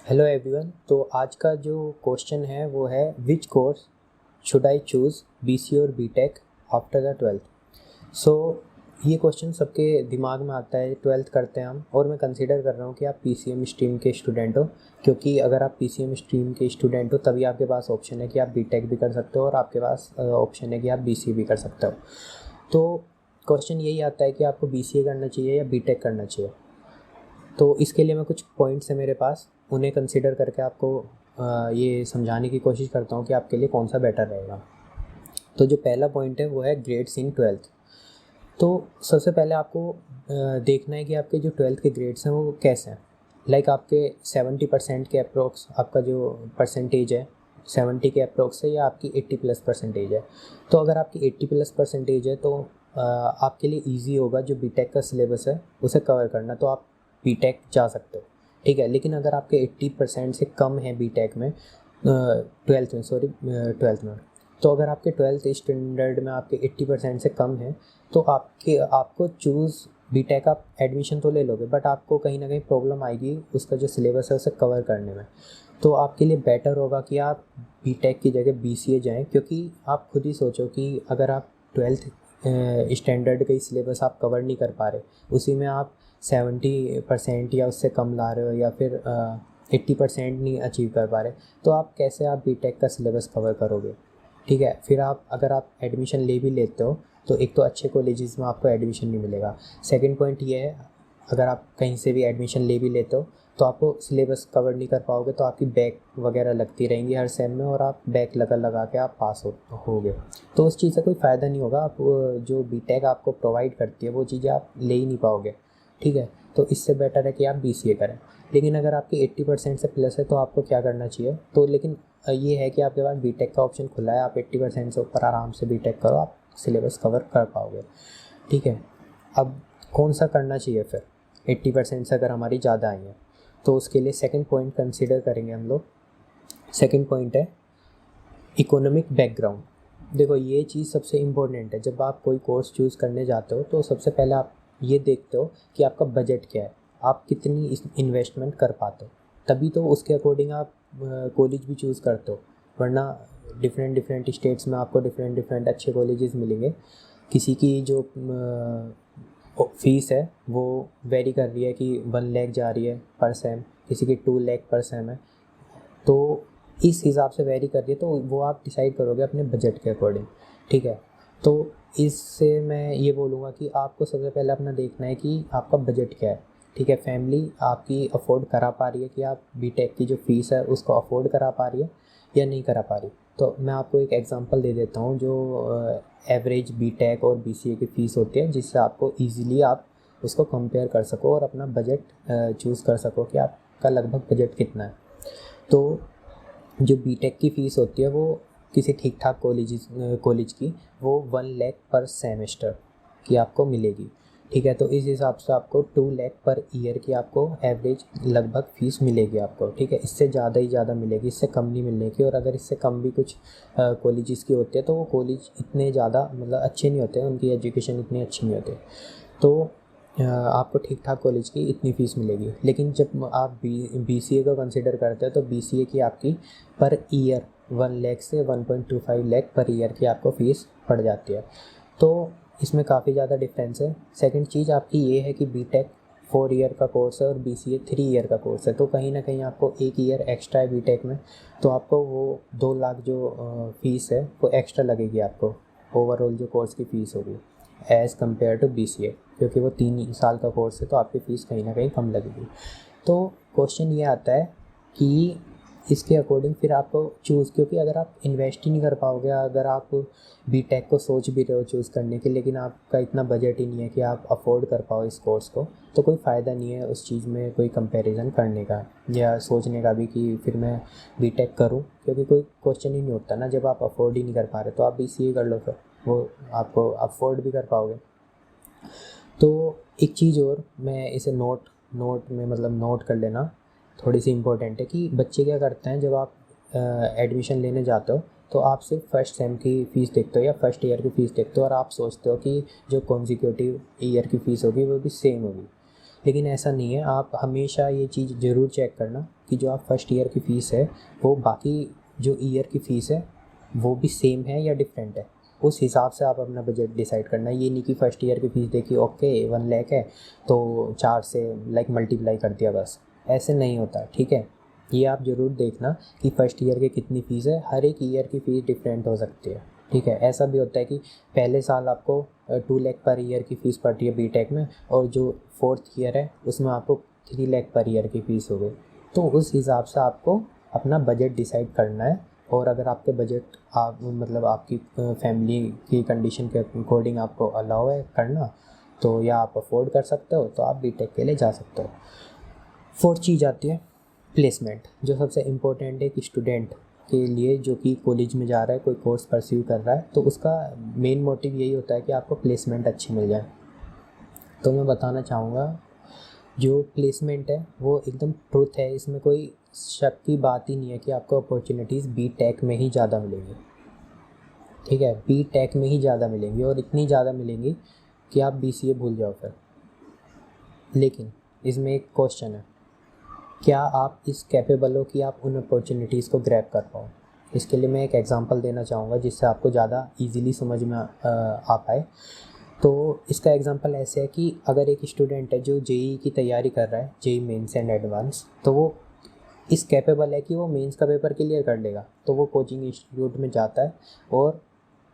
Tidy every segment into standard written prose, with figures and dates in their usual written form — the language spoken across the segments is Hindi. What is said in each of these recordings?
Hello everyone. तो आज का जो क्वेश्चन है वो है which course should I choose BCA और बीटेक आफ्टर द ट्वेल्थ। सो ये क्वेश्चन सबके दिमाग में आता है, ट्वेल्थ करते हैं हम, और मैं कंसीडर कर रहा हूँ कि आप पीसीएम स्ट्रीम के स्टूडेंट हो, क्योंकि अगर आप पीसीएम स्ट्रीम के स्टूडेंट हो तभी आपके पास ऑप्शन है कि आप बीटेक भी कर सकते हो और आपके पास ऑप्शन है कि आप बीसीए भी कर सकते हो। तो क्वेश्चन यही आता है कि आपको बीसीए करना चाहिए या बीटेक करना चाहिए। तो इसके लिए मैं कुछ पॉइंट्स हैं मेरे पास, उन्हें कंसिडर करके आपको ये समझाने की कोशिश करता हूँ कि आपके लिए कौन सा बेटर रहेगा। तो जो पहला पॉइंट है वो है ग्रेड्स इन ट्वेल्थ। तो सबसे पहले आपको देखना है कि आपके जो ट्वेल्थ के ग्रेड्स हैं वो कैसे हैं। लाइक आपके 70% के अप्रोक्स आपका जो परसेंटेज है 70 के अप्रोक्स है, या आपकी 80+ परसेंटेज है। तो अगर आपकी 80+ परसेंटेज है तो आपके लिए ईजी होगा जो बीटेक का सिलेबस है उसे कवर करना, तो आप बीटेक जा सकते हो, ठीक है। लेकिन अगर आपके 80% से कम है बीटेक में, ट्वेल्थ में, तो अगर आपके ट्वेल्थ स्टैंडर्ड में आपके 80% से कम है तो आपको चूज़ बीटेक, आप एडमिशन तो ले लोगे बट आपको कहीं ना कहीं प्रॉब्लम आएगी उसका जो सिलेबस है उसे कवर करने में। तो आपके लिए बेटर होगा कि आप बीटेक की जगह बीसीए जाएं, क्योंकि आप खुद ही सोचो कि अगर आप ट्वेल्थ स्टैंडर्ड का ही सिलेबस आप कवर नहीं कर पा रहे, उसी में आप 70% या उससे कम ला रहे हो, या फिर 80% नहीं अचीव कर पा रहे, तो आप कैसे आप बीटेक का सिलेबस कवर करोगे, ठीक है। फिर अगर आप एडमिशन ले भी लेते हो तो एक तो अच्छे कॉलेजेस में आपको एडमिशन नहीं मिलेगा। सेकंड पॉइंट ये है, अगर आप कहीं से भी एडमिशन ले भी लेते हो तो आपको सिलेबस कवर नहीं कर पाओगे, तो आपकी बैक वगैरह लगती रहेंगी हर सेम में, और आप बैक लगा के आप पास होगे, तो उस चीज़ से कोई फ़ायदा नहीं होगा। आप जो बीटेक आपको प्रोवाइड करती है वो चीज़ें आप ले ही नहीं पाओगे, ठीक है। तो इससे बेटर है कि आप बीसीए करें। लेकिन अगर आपकी 80% से प्लस है तो आपको क्या करना चाहिए, तो लेकिन ये है कि आपके पास बीटेक का ऑप्शन खुला है, आप 80% से ऊपर आराम से बीटेक करो, आप सिलेबस कवर कर पाओगे, ठीक है। अब कौन सा करना चाहिए फिर 80% से अगर हमारी ज़्यादा आई है, तो उसके लिए सेकंड पॉइंट कंसीडर करेंगे हम लोग। सेकंड पॉइंट है इकोनॉमिक बैकग्राउंड। देखो ये चीज़ सबसे इम्पोर्टेंट है, जब आप कोई कोर्स चूज़ करने जाते हो तो सबसे पहले आप ये देखते हो कि आपका बजट क्या है, आप कितनी इन्वेस्टमेंट कर पाते हो, तभी तो उसके अकॉर्डिंग आप कॉलेज भी चूज़ करते हो। वरना डिफरेंट स्टेट्स में आपको डिफरेंट अच्छे कॉलेजेस मिलेंगे। किसी की जो फ़ीस है वो वेरी कर रही है कि 1 लाख जा रही है पर सेम, किसी की 2 लाख पर सेम है, तो इस हिसाब से वेरी कर रही है, तो वो आप डिसाइड करोगे अपने बजट के अकॉर्डिंग, ठीक है। तो इससे मैं ये बोलूँगा कि आपको सबसे पहले अपना देखना है कि आपका बजट क्या है, ठीक है। फैमिली आपकी अफोर्ड करा पा रही है कि आप बीटेक की जो फ़ीस है उसको अफोर्ड करा पा रही है या नहीं करा पा रही। तो मैं आपको एक एग्जांपल दे देता हूँ, जो एवरेज बीटेक और बीसीए की फ़ीस होती है, जिससे आपको ईज़िली आप उसको कंपेयर कर सको और अपना बजट चूज़ कर सको कि आपका लगभग बजट कितना है। तो जो बीटेक की फ़ीस होती है वो किसी ठीक ठाक कॉलेज की वो 1 लाख पर सेमेस्टर की आपको मिलेगी, ठीक है। तो इस हिसाब से आपको 2 लाख पर ईयर की आपको एवरेज लगभग फ़ीस मिलेगी आपको, ठीक है। इससे ज़्यादा ही ज़्यादा मिलेगी, इससे कम नहीं मिलने की। और अगर इससे कम भी कुछ कॉलेजेस की होती है तो वो कॉलेज इतने ज़्यादा मतलब अच्छे नहीं होते हैं, उनकी एजुकेशन इतनी अच्छी नहीं होती, तो आपको ठीक ठाक कॉलेज की इतनी फ़ीस मिलेगी। लेकिन जब आप बीसीए को कंसिडर करते हैं तो बीसीए की आपकी पर ईयर 1 लाख से 1.25 लाख पर ईयर की आपको फ़ीस पड़ जाती है, तो इसमें काफ़ी ज़्यादा डिफरेंस है। सेकंड चीज़ आपकी ये है कि बीटेक 4 ईयर का कोर्स है और बीसीए 3 ईयर का कोर्स है, तो कहीं ना कहीं आपको 1 ईयर एक्स्ट्रा है बीटेक में, तो आपको वो 2 लाख जो फ़ीस है वो एक्स्ट्रा लगेगी आपको, ओवरऑल जो कोर्स की फ़ीस होगी एज़ कम्पेयर टू बीसीए, क्योंकि वो 3 साल का कोर्स है तो आपकी फ़ीस कहीं ना कहीं कम लगेगी। तो क्वेश्चन ये आता है कि इसके अकॉर्डिंग फिर आपको चूज़, क्योंकि अगर आप इन्वेस्ट ही नहीं कर पाओगे, अगर आप बीटेक को सोच भी रहे हो चूज़ करने के, लेकिन आपका इतना बजट ही नहीं है कि आप अफोर्ड कर पाओ इस कोर्स को, तो कोई फ़ायदा नहीं है उस चीज़ में कोई कंपैरिजन करने का या सोचने का भी कि फिर मैं बीटेक करूं, क्योंकि कोई क्वेश्चन ही नहीं उठता ना। जब आप अफोर्ड ही नहीं कर पा रहे तो आप बीसीए कर लो, फिर वो आपको अफोर्ड भी कर पाओगे। तो एक चीज़ और, मैं इसे नोट में मतलब नोट कर लेना, थोड़ी सी इम्पोर्टेंट है कि बच्चे क्या करते हैं जब आप एडमिशन लेने जाते हो तो आप सिर्फ फर्स्ट सेम की फ़ीस देखते हो या फर्स्ट ईयर की फ़ीस देखते हो, और आप सोचते हो कि जो कॉन्जिक्यूटिव ईयर की फ़ीस होगी वो भी सेम होगी। लेकिन ऐसा नहीं है। आप हमेशा ये चीज़ ज़रूर चेक करना कि जो आप फर्स्ट ईयर की फ़ीस है वो बाकी जो ईयर की फ़ीस है वो भी सेम है या डिफरेंट है। उस हिसाब से आप अपना बजट डिसाइड करना। ये नहीं कि फ़र्स्ट ईयर की फ़ीस देखी, ओके 1 लाख है तो 4 से लाइक मल्टीप्लाई कर दिया, बस ऐसे नहीं होता, ठीक है। ये आप ज़रूर देखना कि फ़र्स्ट ईयर की कितनी फ़ीस है। हर एक ईयर की फ़ीस डिफरेंट हो सकती है, ठीक है। ऐसा भी होता है कि पहले साल आपको 2 लाख पर ईयर की फ़ीस पड़ती है बीटेक में, और जो 4th ईयर है उसमें आपको 3 लाख पर ईयर की फ़ीस हो गई। तो उस हिसाब से आपको अपना बजट डिसाइड करना है। और अगर आपके बजट आप मतलब आपकी फैमिली की कंडीशन के अकॉर्डिंग आपको अलाउ है करना, तो या आप अफोर्ड कर सकते हो तो आप बीटेक के लिए जा सकते हो। 4th चीज़ आती है प्लेसमेंट, जो सबसे इम्पोर्टेंट है कि स्टूडेंट के लिए जो कि कॉलेज में जा रहा है, कोई कोर्स परस्यू कर रहा है, तो उसका मेन मोटिव यही होता है कि आपको प्लेसमेंट अच्छी मिल जाए। तो मैं बताना चाहूँगा जो प्लेसमेंट है वो एकदम ट्रुथ है, इसमें कोई शक की बात ही नहीं है कि आपको अपॉर्चुनिटीज़ बीटेक में ही ज़्यादा मिलेंगी, ठीक है। बीटेक में ही ज़्यादा मिलेंगी और इतनी ज़्यादा मिलेंगी कि आप बीसीए भूल जाओ फिर। लेकिन इसमें एक क्वेश्चन है, क्या आप इस कैपेबल हो कि आप उन अपॉर्चुनिटीज़ को ग्रैब कर पाओ। इसके लिए मैं एक एग्जांपल देना चाहूँगा जिससे आपको ज़्यादा इजीली समझ में आ पाए। तो इसका एग्जांपल ऐसे है कि अगर एक स्टूडेंट है जो जेईई की तैयारी कर रहा है, जेईई मेंस एंड एडवांस, तो वो इस कैपेबल है कि वो मेंस का पेपर क्लियर कर लेगा। तो वो कोचिंग इंस्टीट्यूट में जाता है और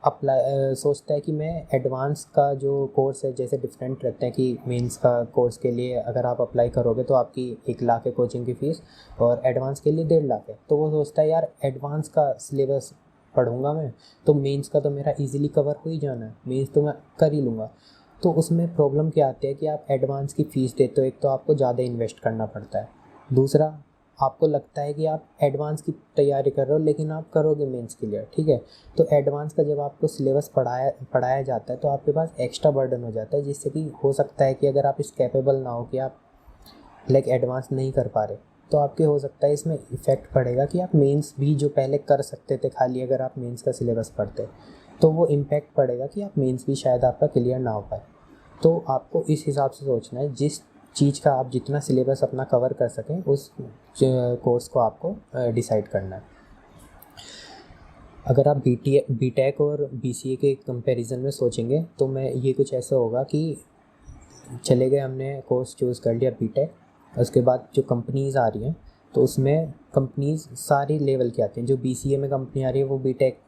अप्लाई सोचता है कि मैं एडवांस का जो कोर्स है, जैसे डिफरेंट रहते हैं कि मेंस का कोर्स के लिए अगर आप अप्लाई करोगे तो आपकी 1 लाख है कोचिंग की फ़ीस, और एडवांस के लिए 1.5 लाख है। तो वो सोचता है यार एडवांस का सिलेबस पढ़ूंगा मैं तो मेंस का तो मेरा इजीली कवर हो ही जाना है, मेंस तो मैं कर ही लूँगा। तो उसमें प्रॉब्लम क्या आती है कि आप एडवांस की फ़ीस देते हो, एक तो आपको ज़्यादा इन्वेस्ट करना पड़ता है, दूसरा आपको लगता है कि आप एडवांस की तैयारी कर रहे हो लेकिन आप करोगे मेंस क्लियर, ठीक है। तो एडवांस का जब आपको सिलेबस पढ़ाया जाता है तो आपके पास एक्स्ट्रा बर्डन हो जाता है, जिससे कि हो सकता है कि अगर आप इस कैपेबल ना हो कि आप लाइक एडवांस नहीं कर पा रहे, तो आपके हो सकता है इसमें इफ़ेक्ट पड़ेगा कि आप मेंस भी जो पहले कर सकते थे खाली अगर आप मेंस का सिलेबस पढ़ते, तो वो इम्पैक्ट पड़ेगा कि आप मेंस भी शायद आपका क्लियर ना हो पाए। तो आपको इस हिसाब से सोचना है, जिस चीज़ का आप जितना सिलेबस अपना कवर कर सकें उस कोर्स को आपको डिसाइड करना है। अगर आप बीटेक और बीसीए के कंपैरिजन में सोचेंगे तो मैं ये कुछ ऐसा होगा कि चले गए, हमने कोर्स चूज़ कर लिया बीटेक, उसके बाद जो कंपनीज़ आ रही हैं तो उसमें कंपनीज़ सारी लेवल की आती हैं। जो बीसीए में कंपनी आ रही है वो बीटेक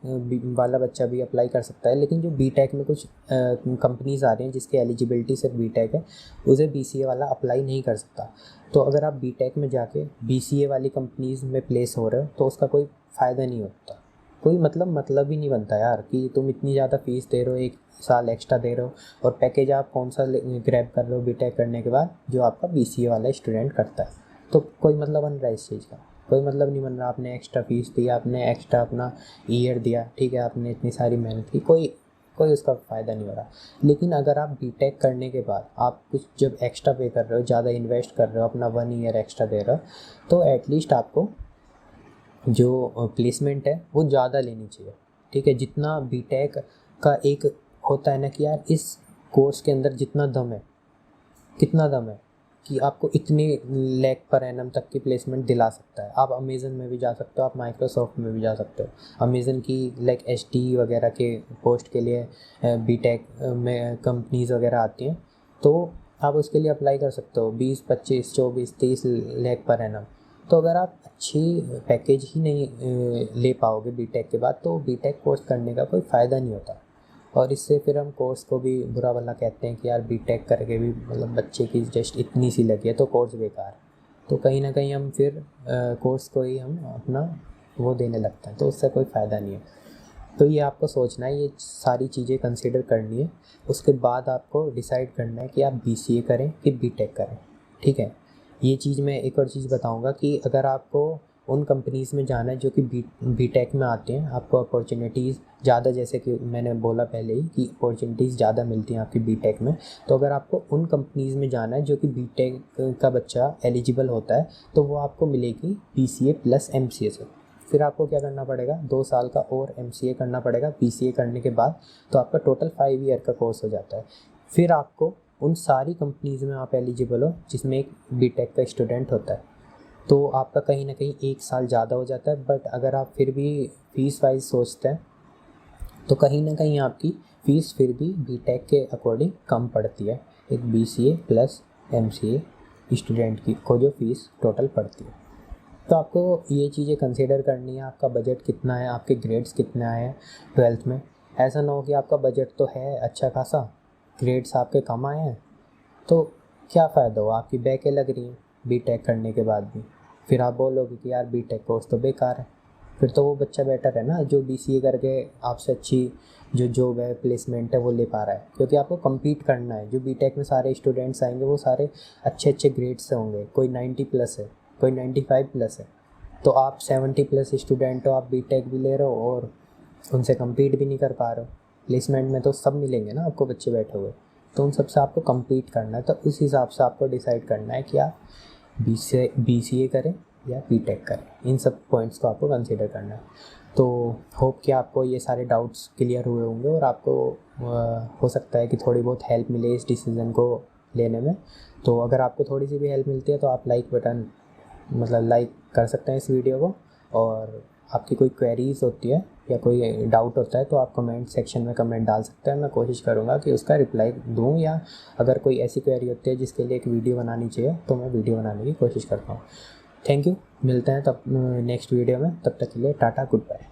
वाला बच्चा भी अप्लाई कर सकता है, लेकिन जो बीटेक में कुछ कंपनीज़ आ रही हैं जिसकी एलिजिबिलिटी सिर्फ बीटेक है, उसे बीसीए वाला अप्लाई नहीं कर सकता। तो अगर आप बीटेक में जाके बीसीए वाली कंपनीज़ में प्लेस हो रहे हो तो उसका कोई फ़ायदा नहीं होता, कोई मतलब ही नहीं बनता यार कि तुम इतनी ज़्यादा फ़ीस दे रहे हो, 1 साल एक्स्ट्रा दे रहे हो, और पैकेज आप कौन सा ग्रैब कर रहे हो बीटेक करने के बाद जो आपका बीसीए वाला स्टूडेंट करता है। तो कोई मतलब बन रहा है इस चीज़ का, कोई मतलब नहीं बन रहा। आपने एक्स्ट्रा फ़ीस दी, आपने एक्स्ट्रा अपना ईयर दिया, ठीक है, आपने इतनी सारी मेहनत की, कोई उसका फ़ायदा नहीं हो रहा। लेकिन अगर आप बीटेक करने के बाद आप कुछ जब एक्स्ट्रा पे कर रहे हो, ज़्यादा इन्वेस्ट कर रहे हो, अपना 1 ईयर एक्स्ट्रा दे रहे हो, तो एटलीस्ट आपको जो प्लेसमेंट है वो ज़्यादा लेनी चाहिए, ठीक है। जितना बीटेक का एक होता है ना कि यार इस कोर्स के अंदर जितना दम है, कितना दम है कि आपको इतने लाख पर एनम तक की प्लेसमेंट दिला सकता है। आप अमेज़न में भी जा सकते हो, आप माइक्रोसॉफ्ट में भी जा सकते हो। अमेज़न की लाइक एचटी वगैरह के पोस्ट के लिए बीटेक में कंपनीज़ वगैरह आती हैं, तो आप उसके लिए अप्लाई कर सकते हो 20, 25, 24, 30 लाख पर एनम। तो अगर आप अच्छी पैकेज ही नहीं ले पाओगे बीटेक के बाद, तो बीटेक कोर्स करने का कोई फ़ायदा नहीं होता। और इससे फिर हम कोर्स को भी बुरा भला कहते हैं कि यार बीटेक करके भी मतलब बच्चे की जस्ट इतनी सी लगी है तो कोर्स बेकार। तो कहीं ना कहीं हम फिर कोर्स को ही हम अपना वो देने लगते हैं, तो उससे कोई फ़ायदा नहीं है। तो ये आपको सोचना है, ये सारी चीज़ें कंसिडर करनी है। उसके बाद आपको डिसाइड करना है कि आप बीसीए करें कि बीटेक करें, ठीक है। ये चीज़ मैं एक और चीज़ बताऊंगा कि अगर आपको उन कंपनीज़ में जाना है जो कि बीटेक में आते हैं, आपको अपॉर्चुनिटीज़ ज़्यादा, जैसे कि मैंने बोला पहले ही कि अपॉर्चुनिटीज़ ज़्यादा मिलती हैं आपकी बीटेक में। तो अगर आपको उन कंपनीज़ में जाना है जो कि बीटेक का बच्चा एलिजिबल होता है, तो वो आपको मिलेगी बीसीए प्लस एमसीए से। फिर आपको क्या करना पड़ेगा, 2 साल का और एमसीए करना पड़ेगा बीसीए करने के बाद, तो आपका टोटल 5 ईयर का कोर्स हो जाता है। फिर आपको उन सारी कंपनीज़ में आप एलिजिबल हो जिसमें एक बीटेक का स्टूडेंट होता है। तो आपका कहीं ना कहीं 1 साल ज़्यादा हो जाता है, बट अगर आप फिर भी फीस वाइज सोचते हैं तो कहीं ना कहीं आपकी फ़ीस फिर भी बीटेक के अकॉर्डिंग कम पड़ती है, एक बीसीए प्लस एमसीए स्टूडेंट की को जो फ़ीस टोटल पड़ती है। तो आपको ये चीज़ें कंसीडर करनी है, आपका बजट कितना है, आपके ग्रेड्स कितने आए हैं 12th में। ऐसा ना हो कि आपका बजट तो है अच्छा खासा, ग्रेड्स आपके कम आए हैं, तो क्या फ़ायदा हो, आपकी बैकें लग रही हैं बीटेक करने के बाद भी, फिर आप बोलोगे कि यार बीटेक कोर्स तो बेकार है। फिर तो वो बच्चा बेटर है ना जो बीसीए करके आपसे अच्छी जो जॉब है, प्लेसमेंट है वो ले पा रहा है, क्योंकि आपको कम्पीट करना है। जो बीटेक में सारे स्टूडेंट्स आएंगे वो सारे अच्छे अच्छे ग्रेड्स से होंगे, कोई 90 प्लस है, कोई 95 प्लस है, तो आप 70 प्लस स्टूडेंट हो, आप बीटेक भी ले रहे हो और उनसे कम्पीट भी नहीं कर पा रहे हो। प्लेसमेंट में तो सब मिलेंगे ना आपको बच्चे बैठे हुए, तो उन सबसे आपको कम्पीट करना है। तो उस हिसाब से आपको डिसाइड करना है कि आप बीसीए करें या बीटेक करें, इन सब पॉइंट्स को आपको कंसीडर करना है। तो होप कि आपको ये सारे डाउट्स क्लियर हुए होंगे और आपको हो सकता है कि थोड़ी बहुत हेल्प मिले इस डिसीज़न को लेने में। तो अगर आपको थोड़ी सी भी हेल्प मिलती है तो आप लाइक बटन लाइक कर सकते हैं इस वीडियो को, और आपकी कोई क्वेरीज़ होती है या कोई डाउट होता है तो आप कमेंट सेक्शन में कमेंट डाल सकते हैं। मैं कोशिश करूँगा कि उसका रिप्लाई दूँ, या अगर कोई ऐसी क्वेरी होती है जिसके लिए एक वीडियो बनानी चाहिए तो मैं वीडियो बनाने की कोशिश करता हूँ। थैंक यू, मिलते हैं तब नेक्स्ट वीडियो में, तब तक के लिए टाटा, गुड बाय।